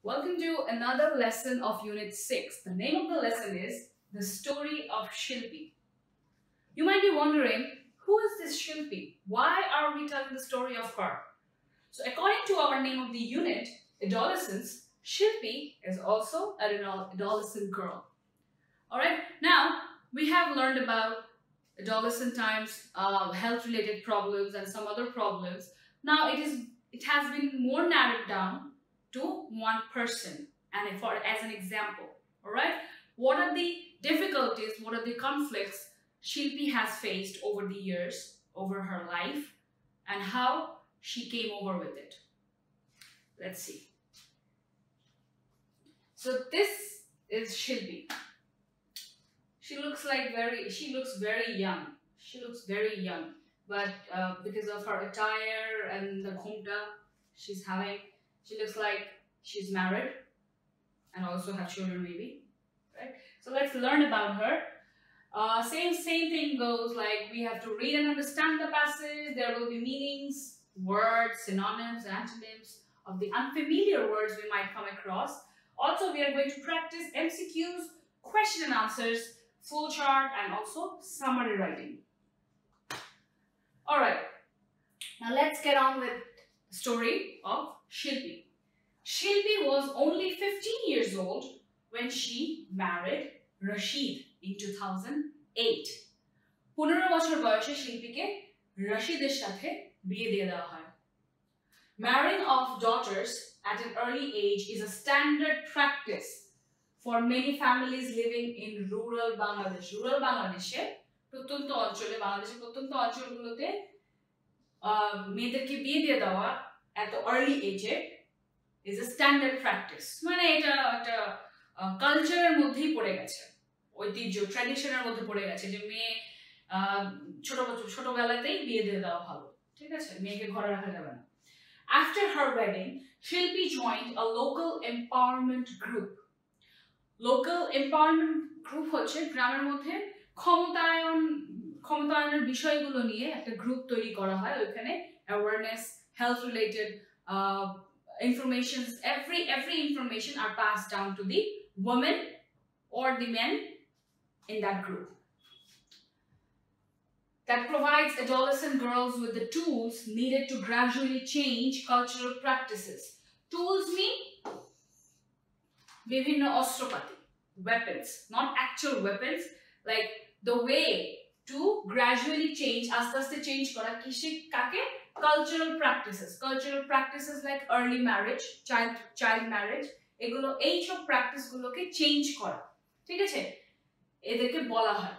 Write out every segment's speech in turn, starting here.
Welcome to another lesson of Unit 6. The name of the lesson is The Story of Shilpi. You might be wondering, who is this Shilpi? Why are we telling the story of her? So according to our name of the unit, Adolescence, Shilpi is also an adolescent girl. Alright, now we have learned about adolescent times, health-related problems and some other problems. Now it has been more narrowed down to one person and as an example. Alright, what are the difficulties, what are the conflicts Shilpi has faced over the years, over her life, and how she came over with it. Let's see. So this is Shilpi. She looks very young. She looks very young, but because of her attire and the ghumta she's having, she looks like she's married and also have children maybe, right? So let's learn about her. Same thing goes, like we have to read and understand the passage. There will be meanings, words, synonyms, antonyms of the unfamiliar words we might come across. Also, we are going to practice MCQs, question and answers, flowchart, and also summary writing. Alright, now let's get on with the story of Shilpi. Shilpi was only 15 years old when she married Rashid in 2008. 15 বছর বয়সে শিল্পীকে রশিদের সাথে বিয়ে দিয়ে দেওয়া হয়. Marrying off daughters at an early age is a standard practice for many families living in rural Bangladesh. Rural Bangladeshe, প্রত্যন্ত অঞ্চলে, বাংলাদেশের প্রত্যন্ত অঞ্চলগুলোতে মেয়েদেরকে বিয়ে দিয়ে দেওয়া at the early age is a standard practice. মানে এটা একটা কালচারের মধ্যেই পড়ে গেছে, ঐতিহ্য, ট্র্যাডিশনের মধ্যে পড়ে গেছে যে মেয়ে ছোটবেলাতেই বিয়ে দিয়ে দেওয়া ভালো, ঠিক আছে, মেয়েকে ঘরে রাখা যাবে না. After her wedding, Shilpi joined a local empowerment group. Local empowerment group হচ্ছে গ্রামের মধ্যে ক্ষমতায়নের বিষয়গুলো নিয়ে একটা গ্রুপ তৈরি করা হয়. ওখানে awareness, health related information, every information are passed down to the women or the men in that group. That provides adolescent girls with the tools needed to gradually change cultural practices. Tools mean বিভিন্ন অস্ত্রপাতি, weapons, not actual weapons, like the way to gradually change, আস্তে আস্তে change করা কাকে, cultural practices like early marriage, child marriage, এগুলো এইসব practice গুলোকে change করা, ঠিক আছে, এদেরকে বলা হয়.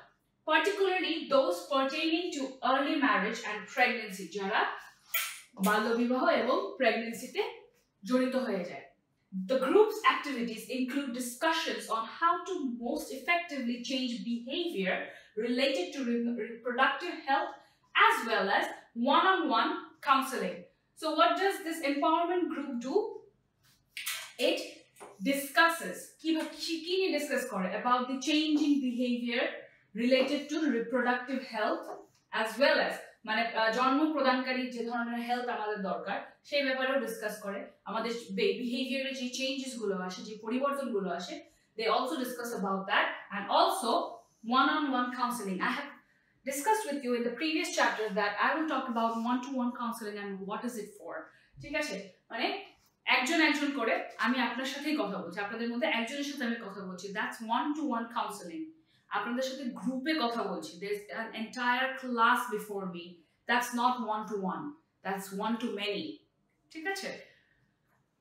Particularly those pertaining to early marriage and pregnancy, যারা বাল্যবিবাহ এবং প্রেগন্যান্সিতে জড়িত হয়ে যায়. The group's activities include discussions on how to most effectively change behavior related to reproductive health as well as one-on-one counseling. So what does this empowerment group do? It discusses about the changing behavior related to reproductive health as well as মানে জন্ম প্রদানকারী যে ধরনের health আমাদের দরকার সেই ব্যাপারেও discuss করে. আমাদের বিহেভিয়ারে যে চেঞ্জেস গুলো আসে, যে পরিবর্তনগুলো আসে, they also discuss about that, and also one-on-one counseling. I have discussed with you in the previous chapters that I will talk about one-to-one counseling and what is it for. ঠিক আছে, মানে একজন করে আমি আপনার সাথেই কথা বলছি, আপনাদের মধ্যে একজনের সাথে আমি কথা বলছি, that's one-to-one counseling. আপনাদের সাথে গ্রুপে কথা বলছি, there's an entire class before me, that's not one-to-one, that's one-to-many, ঠিক আছে.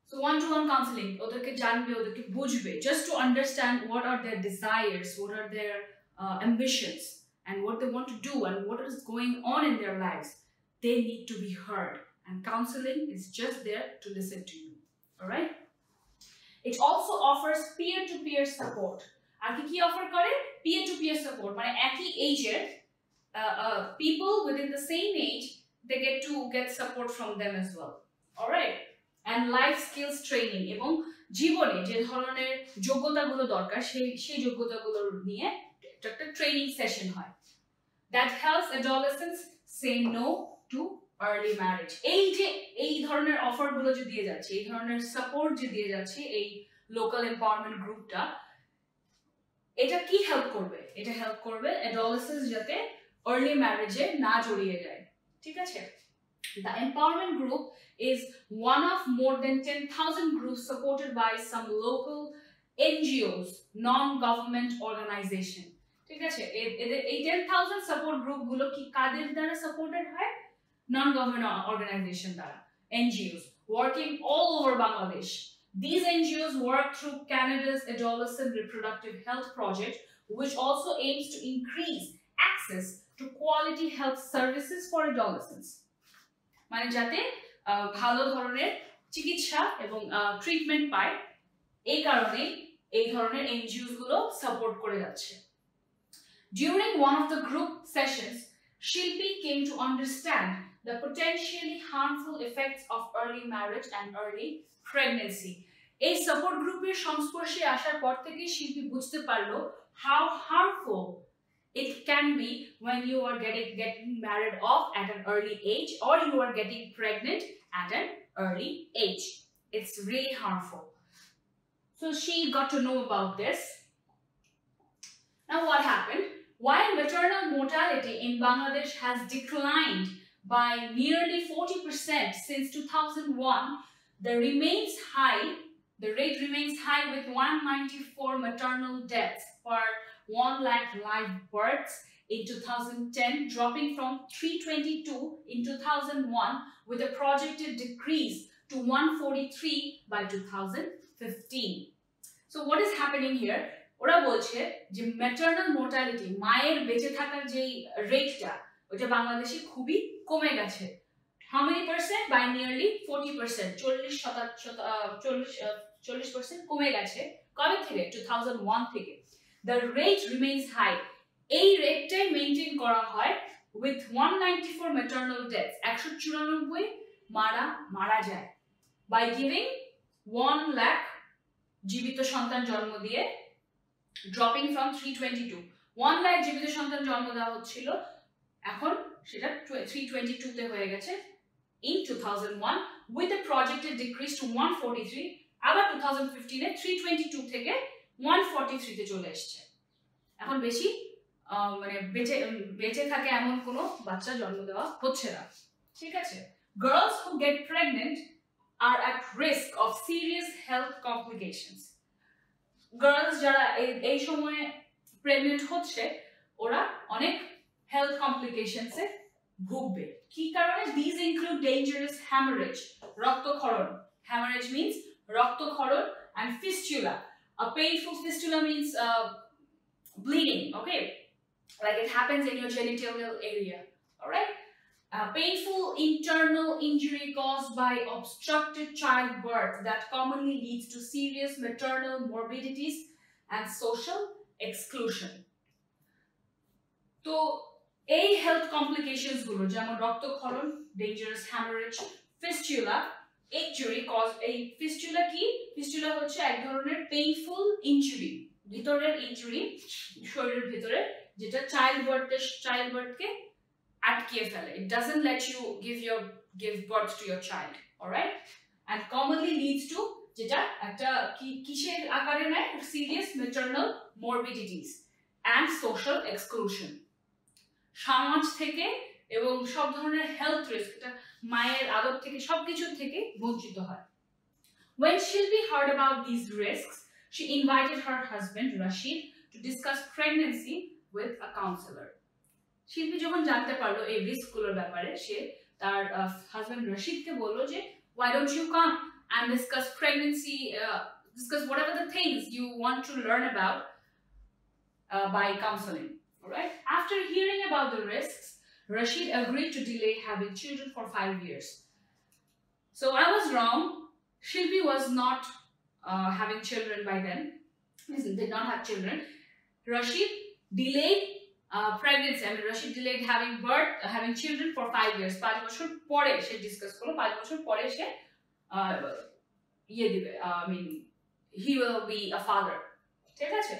So one-to-one counseling, ওদেরকে জানবে, ওদেরকে বুঝবে, just to understand what are their desires, what are their ambitions, and what they want to do, and what is going on in their lives. They need to be heard, and counseling is just there to listen to you. Alright? It also offers peer-to-peer support. আর কি offer করে? Peer-to-peer support, মানে একই এজের people within the same age, they get support from them as well. Alright? And life skills training, এবং জীবনে যে ধরনের যোগ্যতাগুলো দরকার সেই যোগ্যতাগুলো নিয়ে একটা ট্রেনিং সেশন হয়. That helps adolescents say no to early marriage. এই ধরনের অফারগুলো যে দিয়ে যাচ্ছে, এই ধরনের সাপোর্ট যে দিয়ে যাচ্ছে এই লোকাল এম্পাওয়ারমেন্ট গ্রুপটা, এটা কি হেল্প করবে? এটা হেল্প করবে অ্যাডোলেসেন্স যাতে early marriage না জড়িয়ে যায়, ঠিক আছে? The empowerment group is one of more than 10,000 groups supported by some local NGOs, non-government organization. ঠিক আছে, এই 10,000 সাপোর্ট গ্রুপ গুলো কি কাদের দ্বারা সাপোর্টেড হয়? Non-government organization দ্বারা, NGOs working all over Bangladesh. These NGOs work through Canada's Adolescent Reproductive Health Project, which also aims to increase access to quality health services for adolescents. মানে যাতে ভালো ধরনের চিকিৎসা এবং ট্রিটমেন্ট পায়, এই কারণে এই ধরনের এনজিওস গুলো সাপোর্ট করে যাচ্ছে। During one of the group sessions, Shilpi came to understand the potentially harmful effects of early marriage and early pregnancy. এই সাপোর্ট গ্রুপের সংস্পর্শে আসার পর থেকে শিল্পী বুঝতে পারলো how harmful it can be when you are getting married off at an early age, or you are getting pregnant at an early age. It's really harmful. So she got to know about this. Now what happened? While maternal mortality in Bangladesh has declined by nearly 40% since 2001, the rate remains high with 194 maternal deaths per 1 lakh live births in 2010, dropping from 322 in 2001, with a projected decrease to 143 by 2015. So what is happening here? ওরা বলছে যে maternal mortality, মায়ের বেঁচে থাকার যে রেটটা, ওটা বাংলাদেশে খুবই কমে গেছে। How many percent? By nearly 40%, 40% কমে গেছে। কবে থেকে? 2001 থেকে। The rate remains high. এই রেটটাই মেইনটেইন করা হয় with 194 maternal deaths, 194 মারা যায়, by giving 1 lakh জীবিত সন্তান জন্ম দিয়ে, dropping from 322. 1 lakh জীবিত সন্তান জন্ম দেওয়া হচ্ছিল, এখন সেটা 322 তে হয়ে গেছে in 2001, with a projected decrease to 143. আবার 2015 এ 322 থেকে 143 তে চলে এসেছে। এখন বেশি মানে বেঁচে থাকে এমন কোনো বাচ্চা জন্ম দেওয়া হচ্ছে না, ঠিক আছে? Girls who get pregnant are at risk of serious health complications. Girls যারা এই সময়ে প্রেগন্যান্ট হচ্ছে, ওরা অনেক হেলথ কমপ্লিকেশনস এ ভুগবে। কি কারণে? These include dangerous hemorrhage, রক্তক্ষরণ। Hemorrhage means রক্তক্ষরণ, and fistula. A painful fistula means bleeding, okay? Like it happens in your genital area, all right? Painful internal injury caused by obstructed childbirth that commonly leads to serious maternal morbidities and social exclusion. So, এই health complications গুলো যেমন রক্তক্ষরণ, dangerous hemorrhage, fistula, injury caused, এই fistula কি? Fistula হচ্ছে এক ধরনের painful injury, ভিতরের injury, শরীরের ভিতরে, যেটা childbirth-কে আটকিয়ে ফেলে. It doesn't let you give birth to your child, all right? And commonly leads to যেটা একটা কিসের আকারে নেয়? Serious maternal morbidities and social exclusion. সমাজ থেকে এবং সব ধরনের হেলথ রিস্ক, এটা মায়ের আদর থেকে সবকিছু থেকে বঞ্চিত হয়। When Shilpi heard about these risks, she invited her husband Rashid to discuss pregnancy with a counselor. শিল্পী যখন জানতে পারলো এই রিস্কগুলোর ব্যাপারে, সে তার হাজবেন্ড রশিদকে বললো যে why don't you come and discuss pregnancy, discuss whatever the things you want to learn about by counseling, all right? After hearing about the risks, Rashid agreed to delay having children for 5 years. So I was wrong. Shilpi was not having children by then. He did not have children. Rashid delayed pregnancy. I mean, Rashid delayed having children for 5 years. 5 বছর পরে সে discuss করলো, 5 বছর পরে সে I mean, he will be a father. ঠিক আছে?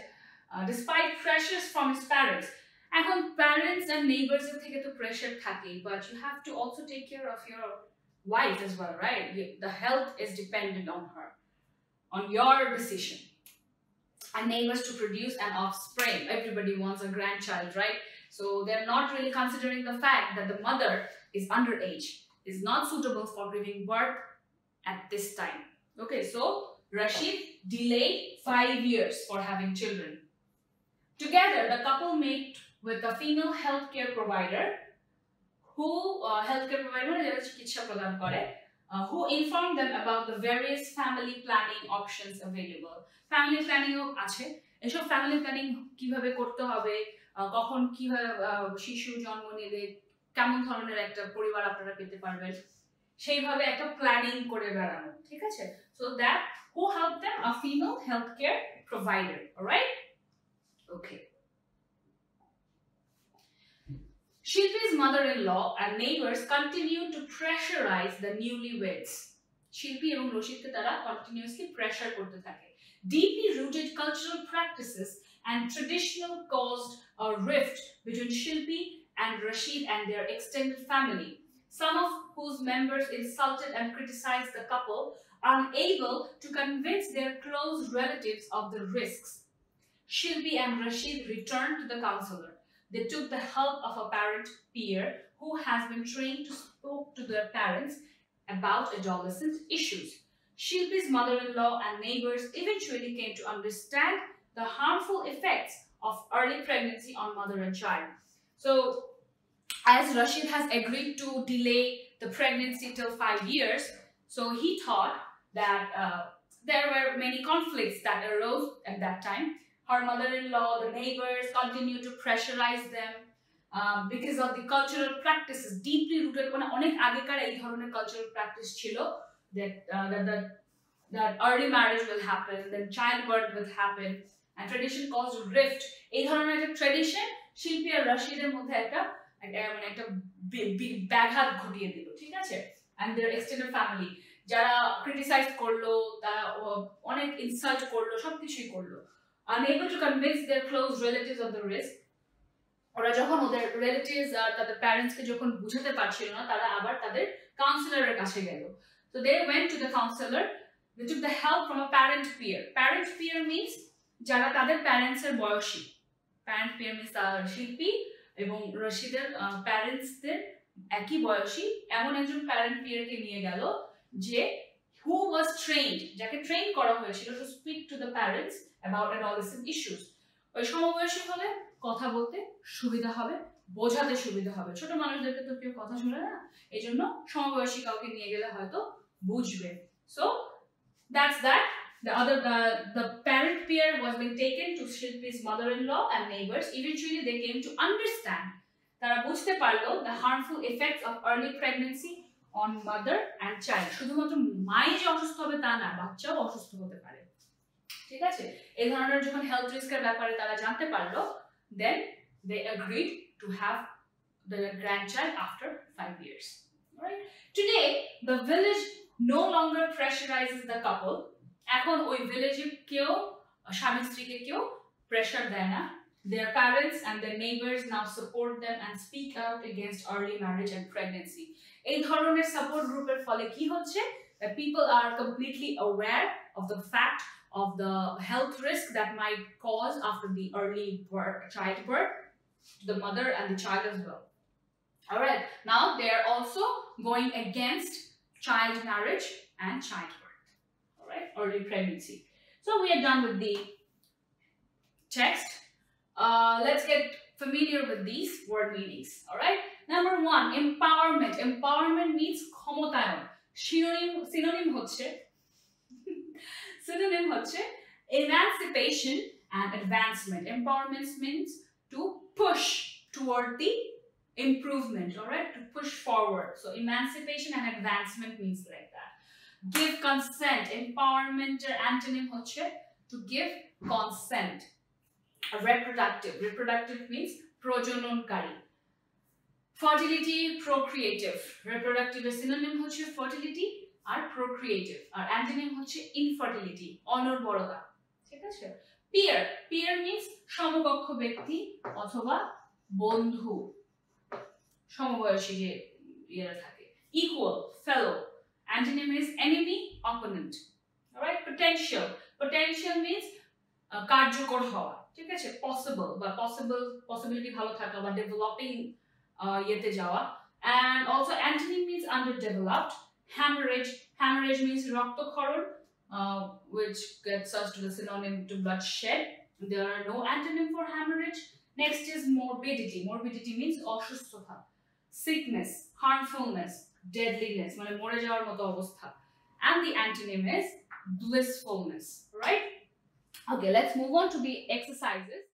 Despite pressures from his parents, এখন parents and neighbors এর থেকে তো pressure থাকেই, but you have to also take care of your wife as well, right? The health is dependent on her, on your decision. And neighbors to produce an offspring. Everybody wants a grandchild, right? So they're not really considering the fact that the mother is underage, is not suitable for giving birth at this time. Okay, so Rashid delayed 5 years for having children. Together, the couple met with a female healthcare provider who who informed them about the various family planning options available. Family planning আছে, এসব family planning কিভাবে করতে হবে, কখন কিভাবে শিশু জন্ম নিলে কেমন ধরনের একটা পরিবার আপনারা পেতে পারবেন, সেইভাবে একটা প্ল্যানিং করে বেড়ানো, ঠিক আছে? So that who helped them? A female healthcare provider, all right? Okay. Shilpi's mother-in-law and neighbors continued to pressurize the newlyweds. Shilpi এবং রশিদকে তারা continuously pressure করতে থাকে. Deeply rooted cultural practices and traditional caused a rift between Shilpi and Rashid and their extended family, some of whose members insulted and criticized the couple, unable to convince their close relatives of the risks. Shilpi and Rashid returned to the counselor. They took the help of a parent peer who has been trained to speak to their parents about adolescent issues. Shilpi's mother-in-law and neighbors eventually came to understand the harmful effects of early pregnancy on mother and child. So, as Rashid has agreed to delay the pregnancy till 5 years, so he thought that there were many conflicts that arose at that time. Her mother-in-law, the neighbors continued to pressurize them because of the cultural practices deeply rooted. অনেক আগেকার এই ধরনের cultural practice ছিল that early marriage will happen, then childbirth will happen, and tradition caused rift. এই ধরনের একটা tradition শিল্পী আর রশিদের মধ্যে একটা ব্যাঘাত ঘটিয়ে দিল, ঠিক আছে? And their extended family যারা criticize করলো, তারা অনেক insult করলো, সবকিছুই করলো. Unable to convince their close relatives of the risk, ওরা যখন ওদের relatives আর তাদের parents কে যখন বুঝাতে পারছিল না, তারা আবার তাদের কাউন্সিলরের কাছে গেল. So they went to the counselor. They took the help from a parent peer. Parent peer means যারা তাদের parents এর বয়সী. Parent peer means শিল্পী এবং রশিদের parents দের একই বয়সী এমন একজন parent peer কে নিয়ে গেল যে who was trained, যাকে ট্রেন করা হয়েছিল to speak to the parents about adolescent issues. ওই সমবয়সী হলে কথা বলতে সুবিধা হবে, বোঝাতে সুবিধা হবে, ছোট মানুষদেরকে তো কেউ কথা শুনে না, এইজন্য সমবয়সী কাউকে নিয়ে গেলে হয়তো বুঝবে. So that's that. The parent peer was being taken to Shilpi's mother-in-law and neighbors. Eventually they came to understand, তারা বুঝতে পারলো the harmful effects of early pregnancy on mother and child. শুধুমাত্র মাই যে অসুস্থ হবে তা না, বাচ্চাও অসুস্থ হতে পারে, ঠিক আছে? এই ধরনের যখন হেলথ রিস্কের ব্যাপারে তারা জানতে পারলো, then they agreed to have the grandchild after 5 years. All right? Today the village no longer pressurizes the couple. এখন ওই ভিলেজে কেউ স্বামী স্ত্রীকে কেউ প্রেসার দেয় না. Their parents and their neighbors now support them and speak out against early marriage and pregnancy. এই ধরনের সাপোর্ট গ্রুপের ফলে কি হচ্ছে? That people are completely aware of the fact of the health risk that might cause after the early childbirth to the mother and the child as well. All right, now they are also going against child marriage and childbirth. All right, early pregnancy. So we are done with the text. Let's get familiar with these word meanings. All right. Number 1, empowerment. Empowerment means ক্ষমতায়ন. Synonym হচ্ছে emancipation and advancement. Empowerment means to push toward the improvement. All right, to push forward. So emancipation and advancement means like that. Give consent. Empowerment antonym হচ্ছে to give consent. Reproductive. Reproductive means প্রজননকারী. Fertility, procreative. Reproductive synonym হচ্ছে fertility আর procreative. আর antonym হচ্ছে infertility, অনর্বরতা, ঠিক আছে? Peer. Peer means সমকক্ষ ব্যক্তি অথবা বন্ধু সমবয়সী যে ইয়েরা থাকে equal fellow antonym is enemy opponent alright potential means কার্যকর হওয়া ঠিক আছে possible বা possibility ভালো থাকা বা developing ইয়েতে যাওয়া and also antonym means underdeveloped hemorrhage means রক্তক্ষরণ which gets us to the synonym to bloodshed. There are no antonym for hemorrhage. Next is morbidity means অসুস্থতা sickness harmfulness deadliness মানে মরে যাওয়ার মতো অবস্থা and the antonym is blissfulness right okay let's move on to the exercises